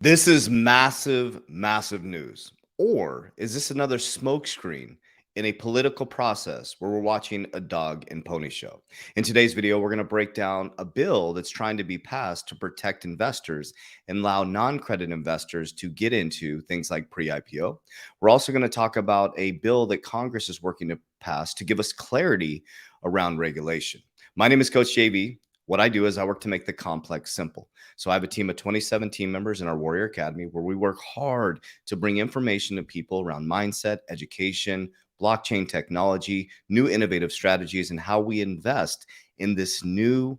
This is massive, massive news. Or is this another smokescreen in a political process where we're watching a dog and pony show? In today's video, we're going to break down a bill that's trying to be passed to protect investors and allow non credit investors to get into things like pre IPO. We're also going to talk about a bill that Congress is working to pass to give us clarity around regulation. My name is Coach JV. What I do is I work to make the complex simple. So I have a team of 27 team members in our Warrior Academy where we work hard to bring information to people around mindset, education, blockchain technology, new innovative strategies, and how we invest in this new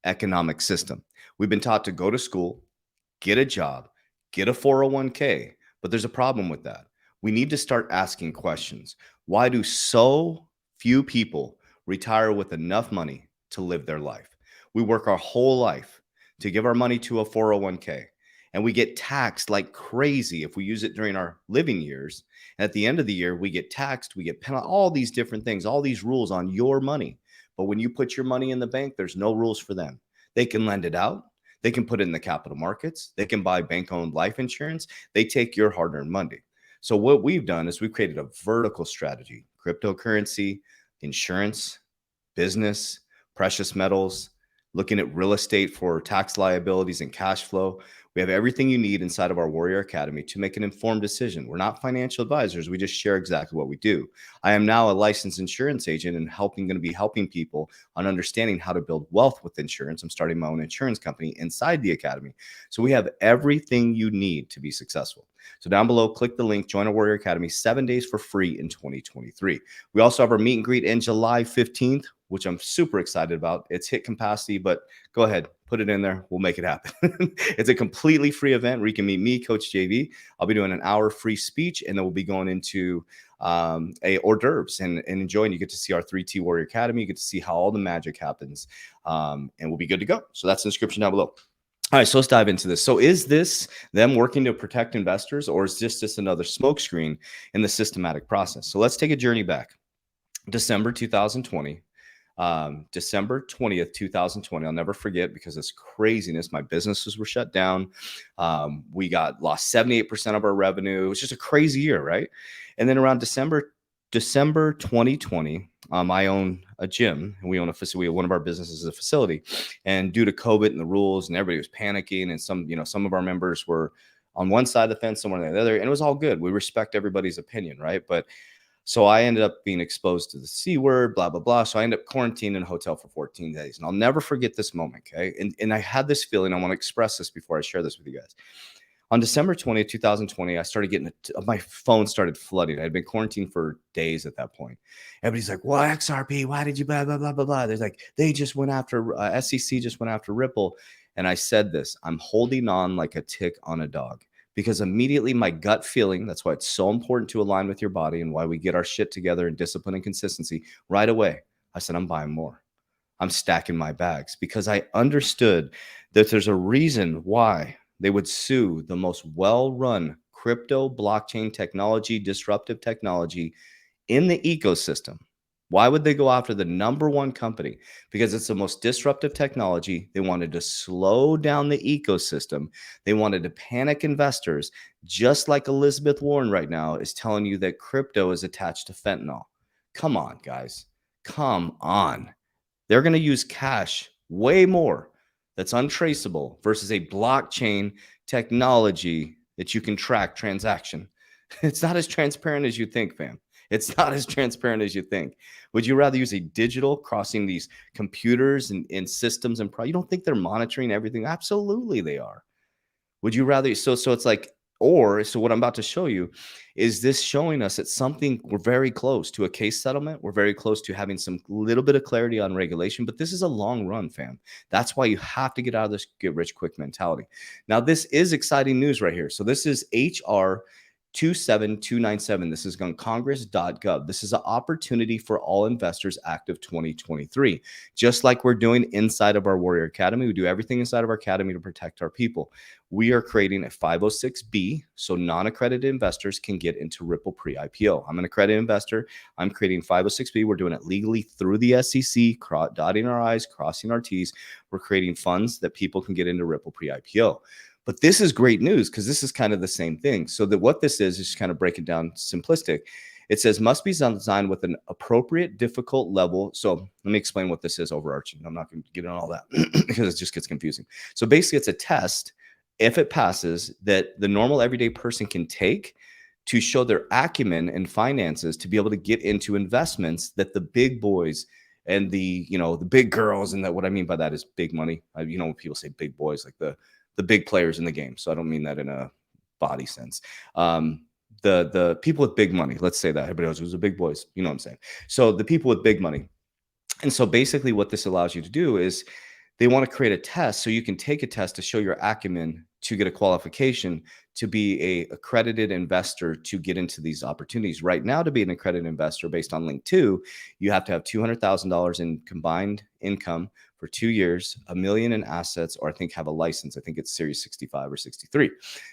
economic system. We've been taught to go to school, get a job, get a 401k, but there's a problem with that. We need to start asking questions. Why do so few people retire with enough money to live their life? We work our whole life to give our money to a 401k, and we get taxed like crazy if we use it during our living years. And at the end of the year, we get taxed, we get penalized, all these different things, all these rules on your money. But when you put your money in the bank, there's no rules for them. They can lend it out. They can put it in the capital markets. They can buy bank-owned life insurance. They take your hard-earned money. So what we've done is we've created a vertical strategy: cryptocurrency, insurance, business, precious metals, looking at real estate for tax liabilities and cash flow. We have everything you need inside of our Warrior Academy to make an informed decision. We're not financial advisors. We just share exactly what we do. I am now a licensed insurance agent and going to be helping people on understanding how to build wealth with insurance. I'm starting my own insurance company inside the Academy. So we have everything you need to be successful. So down below, click the link, join our Warrior Academy, 7 days for free in 2023. We also have our meet and greet in July 15th, which I'm super excited about. It's hit capacity, but go ahead, put it in there. We'll make it happen. It's a completely free event where you can meet me, Coach JV. I'll be doing an hour free speech, and then we'll be going into a hors d'oeuvres and enjoying. You get to see our 3T Warrior Academy. You get to see how all the magic happens, and we'll be good to go. So that's the description down below. All right, so let's dive into this. So is this them working to protect investors, or is this just another smokescreen in the systematic process? So let's take a journey back. December 2020. December 20th, 2020. I'll never forget, because it's craziness. My businesses were shut down. We lost 78% of our revenue. It was just a crazy year, right? And then around December 2020, I own a gym, and we own a facility. One of our businesses is a facility, and due to COVID and the rules, and everybody was panicking, and some of our members were on one side of the fence, someone on the other, and it was all good. We respect everybody's opinion, right? But so I ended up being exposed to the C word, blah, blah, blah. So I ended up quarantined in a hotel for 14 days. And I'll never forget this moment. Okay. And I had this feeling. I want to express this before I share this with you guys. On December 20th, 2020, I started getting my phone started flooding. I had been quarantined for days at that point. Everybody's like, "Well, XRP, why did you blah, blah, blah, blah, blah?" There's like, they just went after SEC, just went after Ripple. And I said this: I'm holding on like a tick on a dog, because immediately my gut feeling, that's why it's so important to align with your body and why we get our shit together in discipline and consistency. Right away, I said, I'm buying more. I'm stacking my bags, because I understood that there's a reason why they would sue the most well-run crypto blockchain technology, disruptive technology in the ecosystem. Why would they go after the number one company? Because it's the most disruptive technology. They wanted to slow down the ecosystem. They wanted to panic investors, just like Elizabeth Warren right now is telling you that crypto is attached to fentanyl. Come on, guys. Come on. They're going to use cash way more that's untraceable versus a blockchain technology that you can track transaction. It's not as transparent as you think, fam. It's not as transparent as you think. Would you rather use a digital crossing these computers and systems you don't think they're monitoring everything? Absolutely they are. Would you rather? So it's like, so what I'm about to show you is this showing us that we're very close to a case settlement. We're very close to having some little bit of clarity on regulation, but this is a long run, fam. That's why you have to get out of this get rich quick mentality. Now, this is exciting news right here. So this is HR 27297. This is on congress.gov. This is an opportunity for all investors act of 2023. Just like we're doing inside of our Warrior Academy, we do everything inside of our academy to protect our people. We are creating a 506B, so non-accredited investors can get into Ripple pre-IPO. I'm an accredited investor. I'm creating 506B. We're doing it legally through the SEC, dotting our I's, crossing our T's. We're creating funds that people can get into Ripple pre-IPO. But this is great news because this is kind of the same thing. So that what this is just kind of break it down simplistic. It says must be designed with an appropriate difficult level. So let me explain what this is overarching. I'm not going to get into all that because it just gets confusing. So basically, it's a test. If it passes, that the normal everyday person can take to show their acumen and finances to be able to get into investments that the big boys and the big girls, and that what I mean by that is big money. When people say big boys, like the big players in the game. So I don't mean that in a body sense. The people with big money, let's say that everybody knows who's the big boys. You know what I'm saying? So the people with big money. And so basically what this allows you to do is they want to create a test so you can take a test to show your acumen to get a qualification to be a accredited investor to get into these opportunities. Right now, to be an accredited investor based on link 2, you have to have $200,000 in combined income for 2 years, a million in assets, or I think have a license. I think it's Series 65 or 63.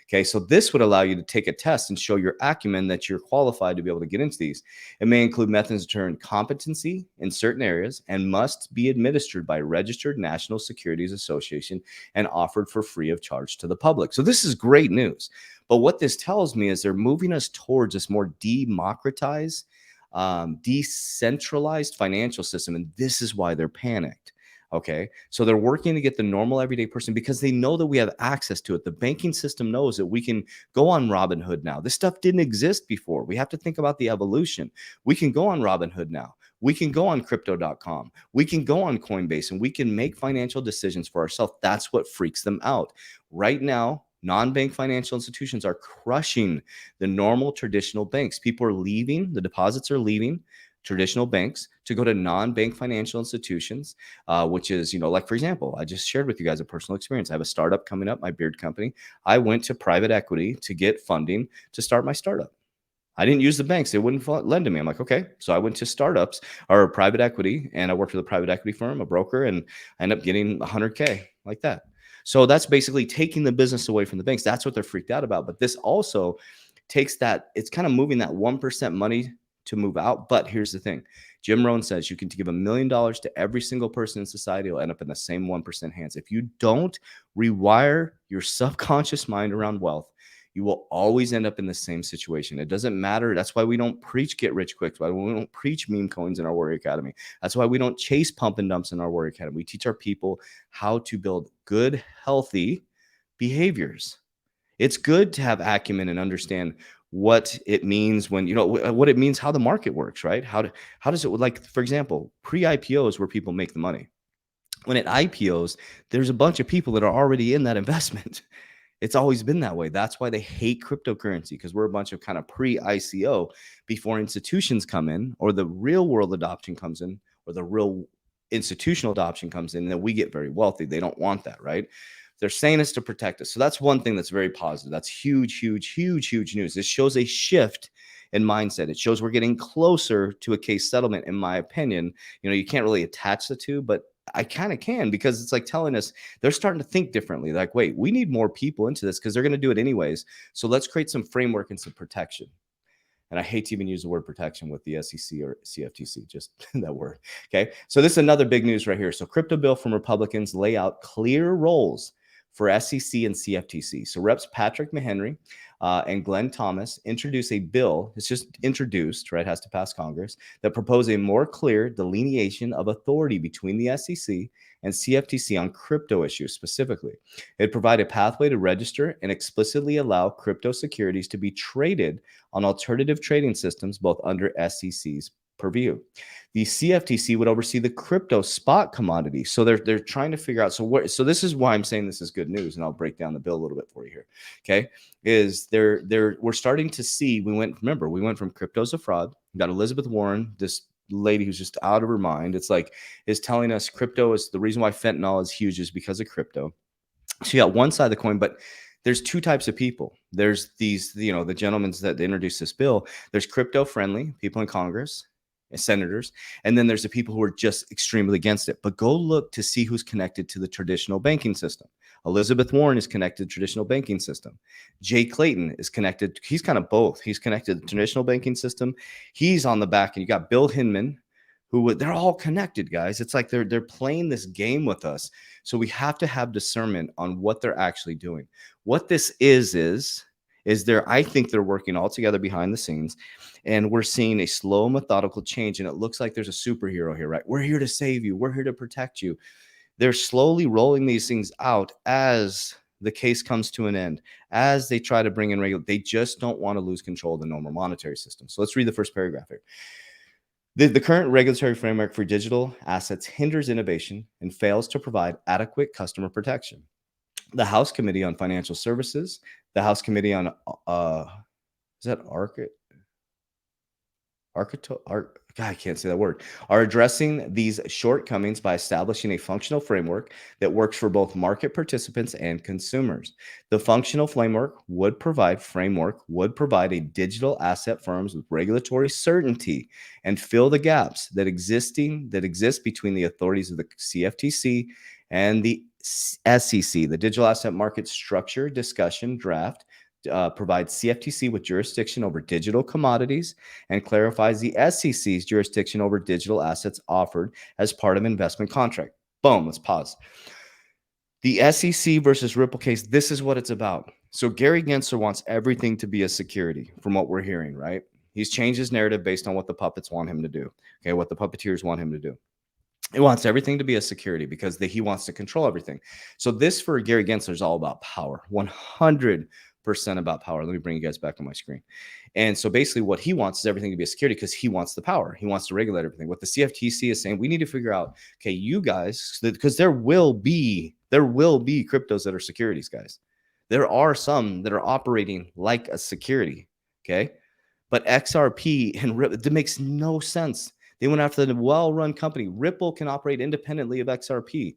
Okay, so this would allow you to take a test and show your acumen that you're qualified to be able to get into these. It may include methods to determine competency in certain areas and must be administered by a registered National Securities Association and offered for free of charge to the public. So this is great news. But what this tells me is they're moving us towards this more democratized, decentralized financial system. And this is why they're panicked. Okay. So they're working to get the normal everyday person because they know that we have access to it. The banking system knows that we can go on Robinhood now. This stuff didn't exist before. We have to think about the evolution. We can go on Robinhood now. We can go on crypto.com. We can go on Coinbase and we can make financial decisions for ourselves. That's what freaks them out. Right now, non-bank financial institutions are crushing the normal traditional banks. People are leaving, the deposits are leaving traditional banks to go to non-bank financial institutions, which is, like, for example, I just shared with you guys a personal experience. I have a startup coming up, my beard company. I went to private equity to get funding to start my startup. I didn't use the banks. They wouldn't lend to me. I'm like, okay. So I went to startups or private equity, and I worked with a private equity firm, a broker, and I ended up getting 100K like that. So that's basically taking the business away from the banks. That's what they're freaked out about. But this also takes that, it's kind of moving that 1% money to move out. But here's the thing. Jim Rohn says you can give $1 million to every single person in society. It'll end up in the same 1% hands. If you don't rewire your subconscious mind around wealth, you will always end up in the same situation. It doesn't matter. That's why we don't preach get rich quick. That's why we don't preach meme coins in our Warrior Academy. That's why we don't chase pump and dumps in our Warrior Academy. We teach our people how to build good, healthy behaviors. It's good to have acumen and understand what it means when, what it means, how the market works, right? How does it, like, for example, pre-IPOs where people make the money. When it IPOs, there's a bunch of people that are already in that investment. It's always been that way. That's why they hate cryptocurrency, because we're a bunch of kind of pre-ICO before institutions come in, or the real world adoption comes in, or the real institutional adoption comes in, and then we get very wealthy. They don't want that, right? They're saying it's to protect us. So that's one thing that's very positive. That's huge, huge, huge, huge news. This shows a shift in mindset. It shows we're getting closer to a case settlement, in my opinion. You can't really attach the two, but I kind of can, because it's like telling us they're starting to think differently. Like, wait, we need more people into this because they're going to do it anyways. So let's create some framework and some protection. And I hate to even use the word protection with the SEC or CFTC, just that word. Okay. So this is another big news right here. So crypto bill from Republicans lay out clear roles for SEC and CFTC. So Reps Patrick Mahenry and Glenn Thomas introduce a bill. It's just introduced, right? Has to pass Congress, that propose a more clear delineation of authority between the SEC and CFTC on crypto issues specifically. It provide a pathway to register and explicitly allow crypto securities to be traded on alternative trading systems, both under SEC's purview. The CFTC would oversee the crypto spot commodity. So they're trying to figure out. So this is why I'm saying this is good news, and I'll break down the bill a little bit for you here. Okay, is we're starting to see. We went from crypto's a fraud. We got Elizabeth Warren, this lady who's just out of her mind. It's like is telling us crypto is the reason why fentanyl is huge is because of crypto. So you got one side of the coin, but there's two types of people. There's these, the gentlemen that introduced this bill. There's crypto friendly people in Congress, senators, and then there's the people who are just extremely against it. But go look to see who's connected to the traditional banking system. Elizabeth Warren is connected to the traditional banking system. Jay Clayton is connected. He's kind of both. He's connected to the traditional banking system. He's on the back, and you got Bill Hinman, they're all connected, guys. It's like they're playing this game with us. So we have to have discernment on what they're actually doing. What this is I think they're working all together behind the scenes, and we're seeing a slow, methodical change. And it looks like there's a superhero here, right? We're here to save you, we're here to protect you. They're slowly rolling these things out as the case comes to an end, as they try to bring in regular. They just don't want to lose control of the normal monetary system. So let's read the first paragraph here. The current regulatory framework for digital assets hinders innovation and fails to provide adequate customer protection. The House Committee on Financial Services, the House Committee on is that God, I can't say that word, are addressing these shortcomings by establishing a functional framework that works for both market participants and consumers. The functional framework would provide a digital asset firms with regulatory certainty and fill the gaps that exist between the authorities of the CFTC and the SEC. The Digital Asset Market Structure Discussion Draft provides CFTC with jurisdiction over digital commodities and clarifies the SEC's jurisdiction over digital assets offered as part of investment contract. Boom, let's pause. The SEC versus Ripple case, this is what it's about. So Gary Gensler wants everything to be a security from what we're hearing, right? He's changed his narrative based on what the puppets want him to do, okay, what the puppeteers want him to do. He wants everything to be a security because he wants to control everything. So this for Gary Gensler is all about power, 100% about power. Let me bring you guys back on my screen. And so basically what he wants is everything to be a security because he wants the power. He wants to regulate everything. What the CFTC is saying, we need to figure out, okay, you guys, because there will be cryptos that are securities, guys. There are some that are operating like a security, okay? But XRP and Ripple, that makes no sense. They went after the well-run company. Ripple can operate independently of XRP.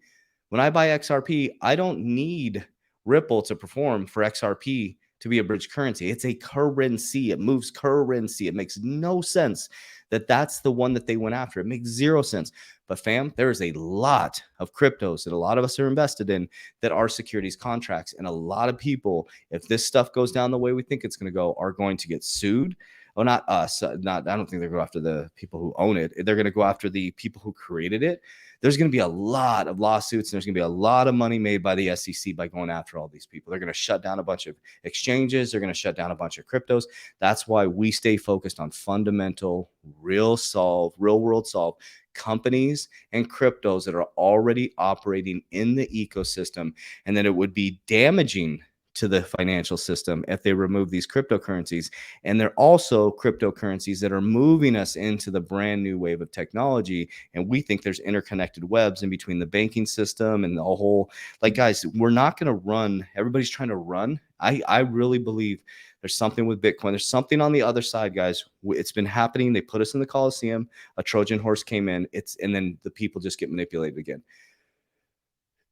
When I buy XRP, I don't need Ripple to perform for XRP to be a bridge currency. It's a currency. It moves currency. It makes no sense that that's the one that they went after. It makes zero sense. But fam, there is a lot of cryptos that a lot of us are invested in that are securities contracts. And a lot of people, if this stuff goes down the way we think it's going to go, are going to get sued. Oh, not us. I don't think they're going to go after the people who own it. They're going to go after the people who created it. There's going to be a lot of lawsuits, and there's going to be a lot of money made by the SEC by going after all these people. They're going to shut down a bunch of exchanges. They're going to shut down a bunch of cryptos. That's why we stay focused on fundamental, real world solve companies and cryptos that are already operating in the ecosystem, and that it would be damaging to the financial system if they remove these cryptocurrencies. And they're also cryptocurrencies that are moving us into the brand new wave of technology. And we think there's interconnected webs in between the banking system and the whole, like, guys, we're not going to run. Everybody's trying to run. I really believe there's something with Bitcoin. There's something on the other side, guys. It's been happening. They put us in the Coliseum. A Trojan horse came in. And then the people just get manipulated again.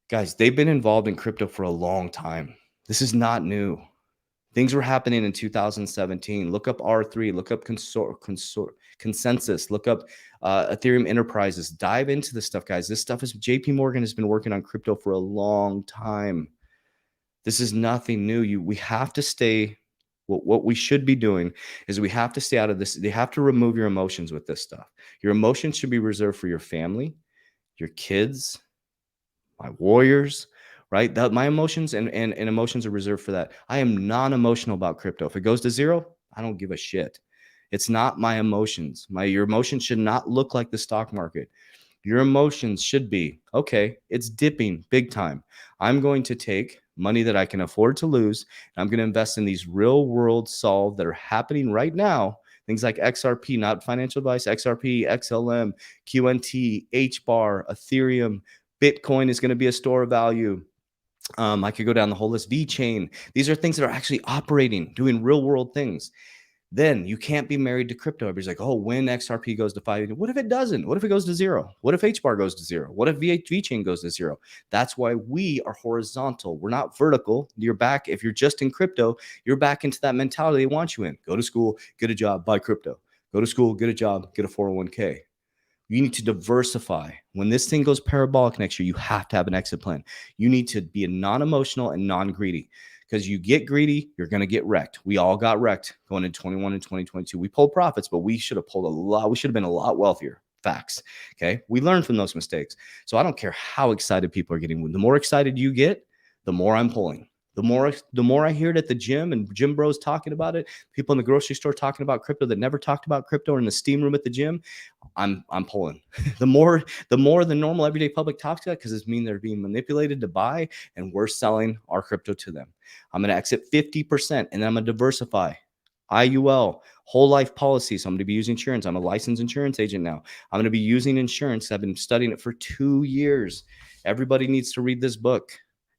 Guys, they've been involved in crypto for a long time. This is not new. Things were happening in 2017. Look up R3, look up Consensus, look up Ethereum Enterprises. Dive into this stuff, guys. This stuff is JP Morgan has been working on crypto for a long time. This is nothing new. We have to stay. What we should be doing is we have to stay out of this. They have to remove your emotions with this stuff. Your emotions should be reserved for your family, your kids, my warriors, right? That my emotions and emotions are reserved for that. I am non-emotional about crypto. If it goes to zero, I don't give a shit. It's not my emotions. Your emotions should not look like the stock market. Your emotions should be, okay, it's dipping big time. I'm going to take money that I can afford to lose, and I'm going to invest in these real world solve that are happening right now. Things like XRP, not financial advice, XRP, XLM, QNT, HBAR, Ethereum, Bitcoin is going to be a store of value. I could go down the whole list. VeChain. These are things that are actually operating, doing real world things. Then you can't be married to crypto. Everybody's like, oh, when XRP goes to 5, what if it doesn't? What if it goes to zero? What if HBAR goes to zero? What if VeChain goes to zero? That's why we are horizontal. We're not vertical. You're back. If you're just in crypto, you're back into that mentality they want you in. Go to school, get a job, buy crypto. Go to school, get a job, get a 401k. You need to diversify. When this thing goes parabolic next year, you have to have an exit plan. You need to be non-emotional and non-greedy, because you get greedy, you're going to get wrecked. We all got wrecked going into 21 and 2022. We pulled profits, but we should have pulled a lot. We should have been a lot wealthier. Facts. Okay. We learn from those mistakes. So I don't care how excited people are getting. The more excited you get, the more I'm pulling. The more I hear it at the gym and gym bros talking about it, people in the grocery store talking about crypto that never talked about crypto, or in the steam room at the gym, I'm pulling. The more the normal everyday public talks about, because it's mean they're being manipulated to buy, and we're selling our crypto to them. I'm going to exit 50%, and then I'm going to diversify. IUL, whole life policy. So I'm going to be using insurance. I'm a licensed insurance agent now. I'm going to be using insurance. I've been studying it for 2 years. Everybody needs to read this book.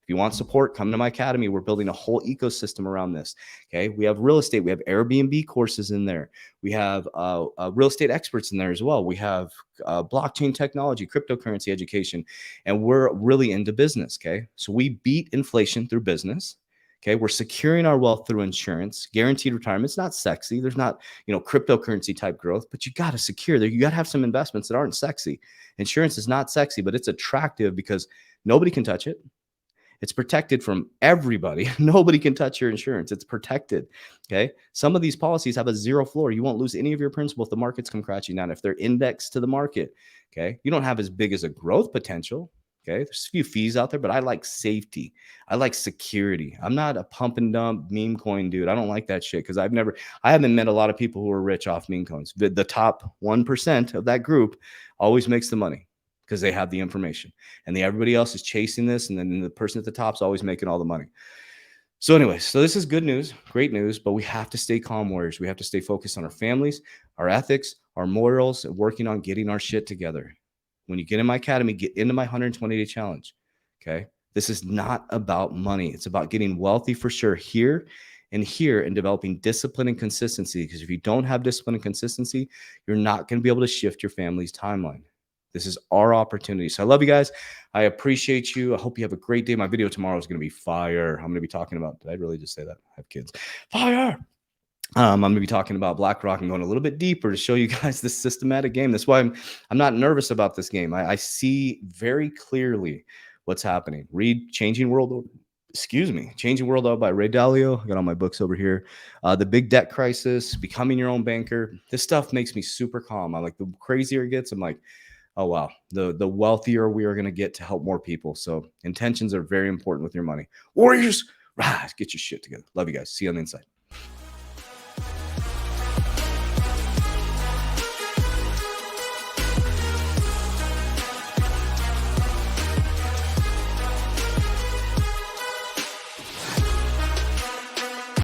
If you want support, come to my academy. We're building a whole ecosystem around this. Okay. We have real estate. We have Airbnb courses in there. We have real estate experts in there as well. We have blockchain technology, cryptocurrency education, and we're really into business. Okay. So we beat inflation through business. Okay, we're securing our wealth through insurance, guaranteed retirement. It's not sexy. There's not, cryptocurrency type growth, but you got to secure there. You got to have some investments that aren't sexy. Insurance is not sexy, but it's attractive because nobody can touch it. It's protected from everybody. Nobody can touch your insurance. It's protected. Okay. Some of these policies have a zero floor. You won't lose any of your principal if the markets come crashing down, if they're indexed to the market. Okay. You don't have as big as a growth potential. Okay. There's a few fees out there, but I like safety. I like security. I'm not a pump and dump meme coin dude. I don't like that shit because I haven't met a lot of people who are rich off meme coins. The top 1% of that group always makes the money because they have the information, and everybody else is chasing this. And then the person at the top is always making all the money. So anyways, so this is good news, great news, but we have to stay calm warriors. We have to stay focused on our families, our ethics, our morals, and working on getting our shit together. When you get in my academy, get into my 120-day challenge. Okay. This is not about money. It's about getting wealthy for sure here and developing discipline and consistency. Because if you don't have discipline and consistency, you're not going to be able to shift your family's timeline. This is our opportunity. So I love you guys. I appreciate you. I hope you have a great day. My video tomorrow is going to be fire. I'm going to be talking about, did I really just say that? I have kids. Fire. I'm going to be talking about BlackRock and going a little bit deeper to show you guys this systematic game. That's why I'm not nervous about this game. I see very clearly what's happening. Read Changing World by Ray Dalio. I got all my books over here. The Big Debt Crisis, Becoming Your Own Banker. This stuff makes me super calm. I'm like, the crazier it gets, I'm like, oh wow, the wealthier we are going to get to help more people. So intentions are very important with your money. Warriors, rise, get your shit together. Love you guys. See you on the inside.